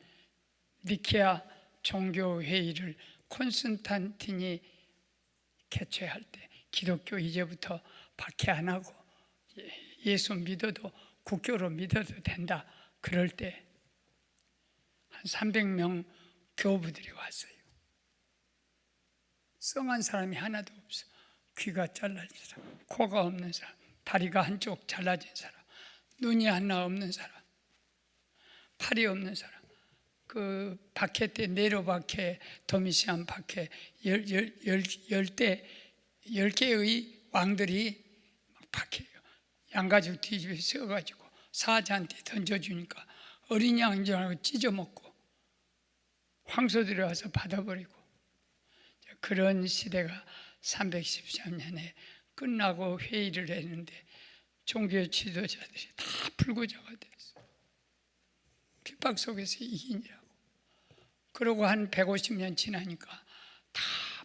니케아 종교회의를 콘스탄틴이 개최할 때 기독교 이제부터 박해 안 하고 예수 믿어도 국교로 믿어도 된다 그럴 때 한 300명 교부들이 왔어요. 성한 사람이 하나도 없어. 귀가 잘라진 사람, 코가 없는 사람, 다리가 한쪽 잘라진 사람, 눈이 하나 없는 사람, 팔이 없는 사람. 그 박해 때 네로 박해, 도미시안 박해 10개의 왕들이 막 박해요. 양가죽 뒤집어 써가지고 사자한테 던져주니까 어린 양인 줄 알고 찢어먹고 황소들이 와서 받아버리고 그런 시대가 313년에 끝나고 회의를 했는데 종교 지도자들이 다 불구자가 됐어요. 핍박 속에서 이기니라고. 그러고 한 150년 지나니까 다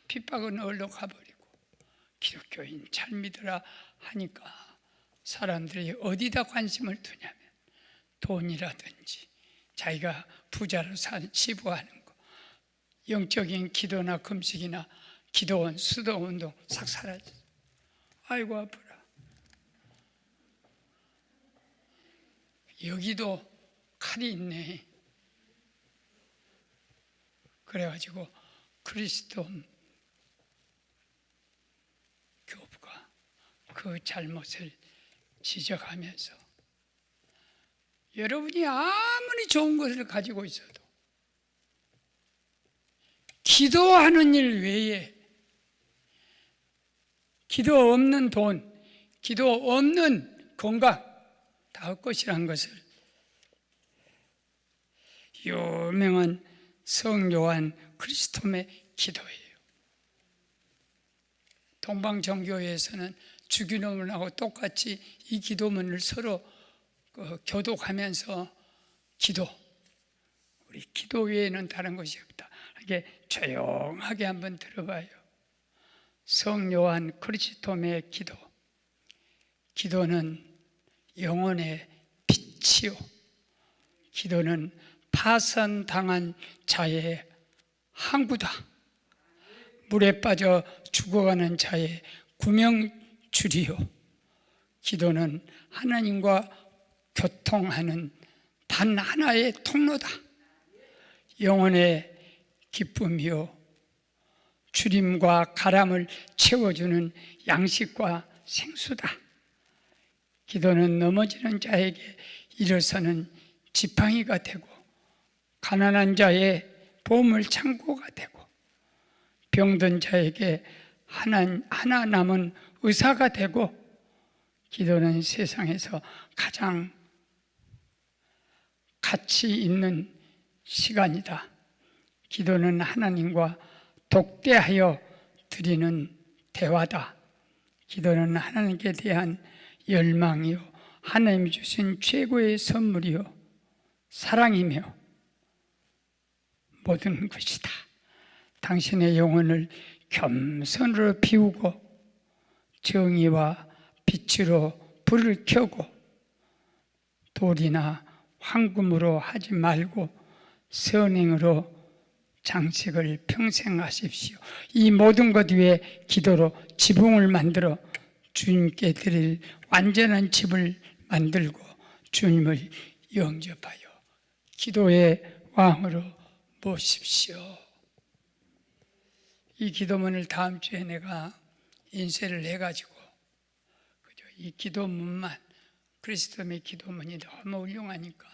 핍박은 얼로 가버리고 기독교인 잘 믿으라 하니까 사람들이 어디다 관심을 두냐면 돈이라든지 자기가 부자로 치부하는 거, 영적인 기도나 금식이나 기도원, 수도운동 싹 사라졌어요. 아이고 아프라. 여기도 칼이 있네. 그래가지고 그리스도 교부가 그 잘못을 지적하면서 여러분이 아무리 좋은 것을 가지고 있어도 기도하는 일 외에 기도 없는 돈, 기도 없는 건강 다 헛것이란 것을 유명한 성요한 크리스톰의 기도예요. 동방정교회에서는 주기도문하고 똑같이 이 기도문을 서로 교독하면서 기도, 우리 기도 외에는 다른 것이 없다. 이게 조용하게 한번 들어봐요. 성 요한 크리스토메의 기도. 기도는 영혼의 빛이요. 기도는 파산당한 자의 항구다. 물에 빠져 죽어가는 자의 구명줄이요. 기도는 하나님과 교통하는 단 하나의 통로다. 영혼의 기쁨이요. 주림과 가람을 채워주는 양식과 생수다. 기도는 넘어지는 자에게 일어서는 지팡이가 되고, 가난한 자의 보물 창고가 되고, 병든 자에게 하나 남은 의사가 되고, 기도는 세상에서 가장 가치 있는 시간이다. 기도는 하나님과 독대하여 드리는 대화다. 기도는 하나님께 대한 열망이요, 하나님이 주신 최고의 선물이요, 사랑이며 모든 것이다. 당신의 영혼을 겸손으로 비우고 정의와 빛으로 불을 켜고 돌이나 황금으로 하지 말고 선행으로 장식을 평생 하십시오. 이 모든 것 위에 기도로 지붕을 만들어 주님께 드릴 완전한 집을 만들고 주님을 영접하여 기도의 왕으로 모십시오. 이 기도문을 다음 주에 내가 인쇄를 해가지고 이 기도문만, 그리스도의 기도문이 너무 훌륭하니까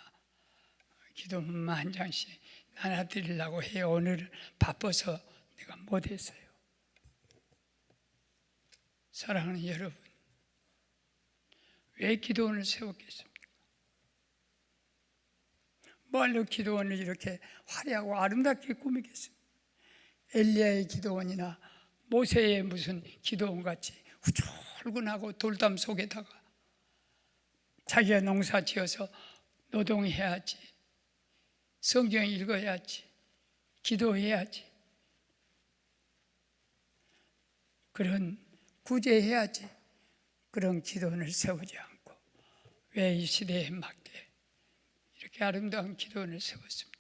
기도문만 한 장씩 나눠드리려고 해요. 오늘 바빠서 내가 못했어요. 사랑하는 여러분, 왜 기도원을 세웠겠습니까? 뭐하러 기도원을 이렇게 화려하고 아름답게 꾸미겠습니까? 엘리야의 기도원이나 모세의 무슨 기도원 같이 후줄근하고 돌담 속에다가 자기가 농사 지어서 노동해야지, 성경 읽어야지, 기도해야지, 그런 구제해야지, 그런 기도원을 세우지 않고 왜 이 시대에 맞게 이렇게 아름다운 기도원을 세웠습니까?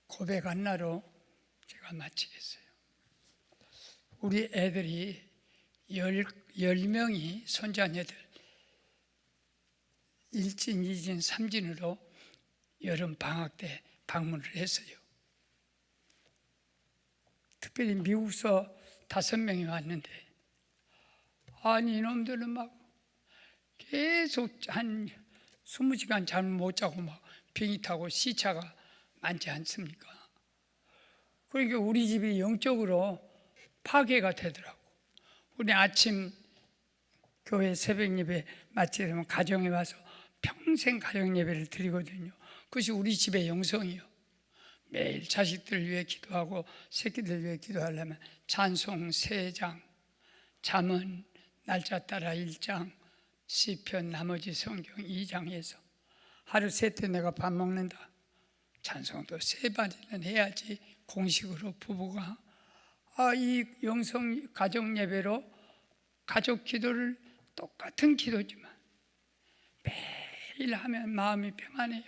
고백 하나로 제가 마치겠어요. 우리 애들이 10명이 손자녀들 1진, 2진, 3진으로 여름 방학 때 방문을 했어요. 특별히 미국서 5명이 왔는데, 아니 이놈들은 막 계속 한 20시간 잠을 못 자고 막 비행기 타고 시차가 많지 않습니까? 그러니까 우리 집이 영적으로 파괴가 되더라고. 우리 아침 교회 새벽 예배 마치게 되면 가정에 와서 평생 가정 예배를 드리거든요. 그것이 우리 집의 영성이요. 매일 자식들을 위해 기도하고 새끼들 위해 기도하려면 찬송 3장, 잠언 날짜 따라 1장, 시편 나머지 성경 2장에서 하루 3때 내가 밥 먹는다. 찬송도 3번이나 해야지 공식으로 부부가 이 영성 가정 예배로 가족 기도를 똑같은 기도지만 매일 하면 마음이 평안해요.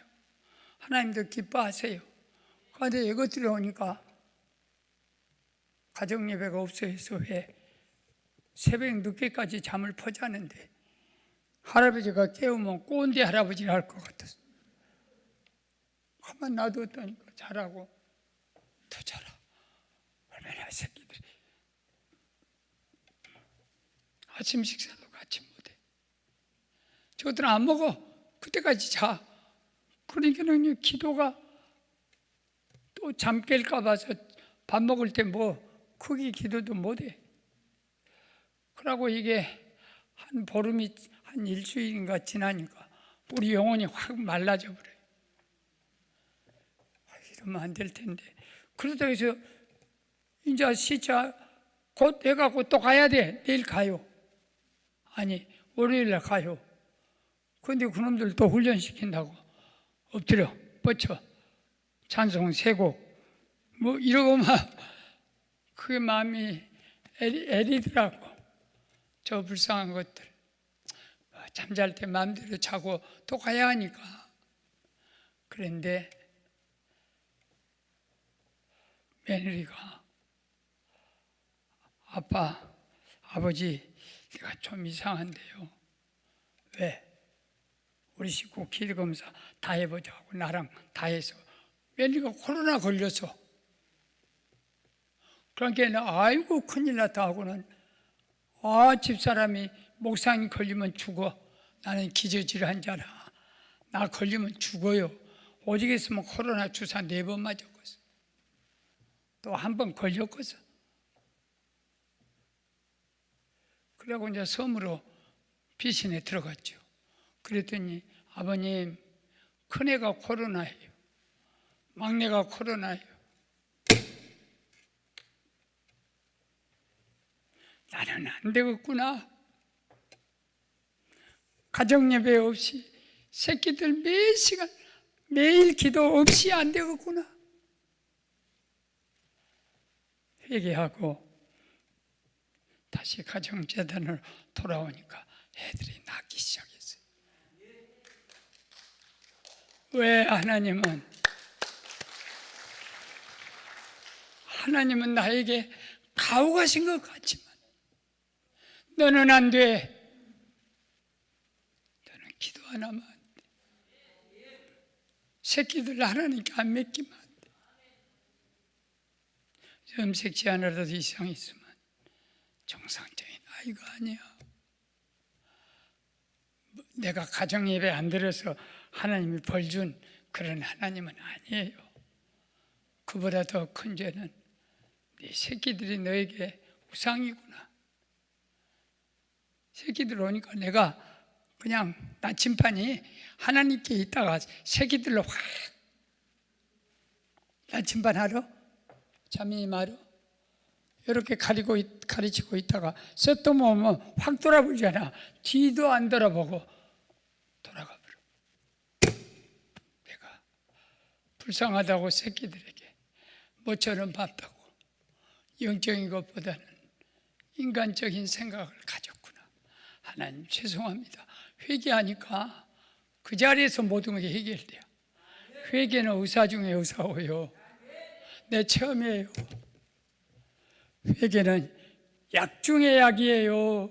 하나님도 기뻐하세요. 그런데 이것들이 오니까 가정 예배가 없어서 왜 새벽 늦게까지 잠을 퍼자는데 할아버지가 깨우면 꼰대 할아버지를 할 것 같았어. 가만 놔뒀다니까 자라고 더 자라. 얼마나 새끼들이 아침 식사도 같이 못해. 저들은 안 먹어. 그때까지 자. 그러니까는 기도가 또 잠 깰까 봐서 밥 먹을 때 뭐 크게 기도도 못해. 그러고 이게 한 보름이 한 일주일인가 지나니까 우리 영혼이 확 말라져 버려요. 이러면 안 될 텐데. 그러다 해서 이제 시차 곧 해갖고 또 가야 돼. 내일 가요. 아니 월요일 날 가요. 그런데 그놈들 또 훈련시킨다고 엎드려 뻗쳐 찬송 세곡 뭐 이러고 막 그게 마음이 애리더라고. 저 불쌍한 것들 잠잘 때 마음대로 자고 또 가야 하니까. 그런데 며느리가 아버지 내가 좀 이상한데요. 왜? 우리 식구 기도검사 다 해보자고 나랑 다 해서 며느리가 코로나 걸렸어. 그러니까 아이고 큰일 났다 하고는 집사람이 목상이 걸리면 죽어. 나는 기저질환 자라. 나 걸리면 죽어요. 오직 있으면 코로나 주사 4번 맞았거든. 또 한 번 걸렸거든. 그래고 이제 섬으로 피신에 들어갔죠. 그랬더니 아버님 큰애가 코로나예요. 막내가 코로나예요. 나는 안 되겠구나. 가정예배 없이 새끼들 매 시간 매일 기도 없이 안 되겠구나. 회개하고 다시 가정재단으로 돌아오니까 애들이 낳기 시작했어요. 왜 하나님은 나에게 가오가신 것 같지만 너는 안 돼. 너는 기도 하나만 안 돼. 새끼들 하나님께 안 맡기면 안 돼. 염색치 않아도 이상 있으면 정상적인 아이가 아니야. 내가 가정예배 안 들어서 하나님이 벌 준 그런 하나님은 아니에요. 그보다 더 큰 죄는 네 새끼들이 너에게 우상이구나. 새끼들 오니까 내가 그냥 나침반이 하나님께 있다가 새끼들로 확 나침반 하러 자매님 하러 이렇게 가르치고 있다가 쇳돈 오면 확 돌아보잖아. 뒤도 안 돌아보고 돌아가 버려. 내가 불쌍하다고 새끼들에게 모처럼 봤다고 영적인 것보다는 인간적인 생각을 가졌구나. 하나님 죄송합니다. 회개하니까 그 자리에서 모든 게 해결돼요. 회개는 의사 중에 의사고요. 내 체험이에요. 회개는 약 중의 약이에요.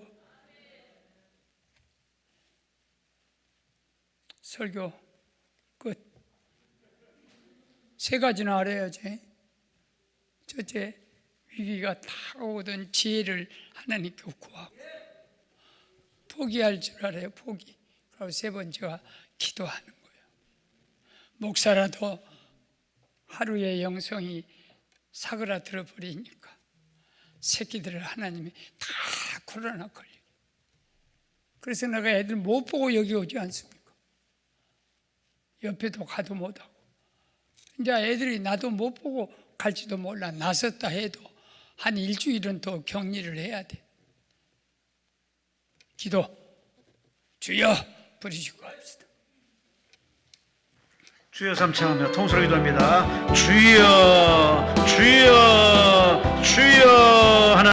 설교 끝. 3가지나 알아야지. 첫째, 위기가 다 오던 지혜를 하나님께 구하고 포기할 줄 알아요. 포기. 그리고 3번째가 기도하는 거예요. 목사라도 하루의 영성이 사그라들어 버리니까 새끼들을 하나님이 다 코로나 걸리고. 그래서 내가 애들 못 보고 여기 오지 않습니까? 옆에도 가도 못하고. 이제 애들이 나도 못 보고 갈지도 몰라. 나섰다 해도 한 일주일은 더 격리를 해야 돼. 기도 주여 부르시고 합시다. 주여 삼창하며 통솔 기도합니다. 주여 주여 주여 하나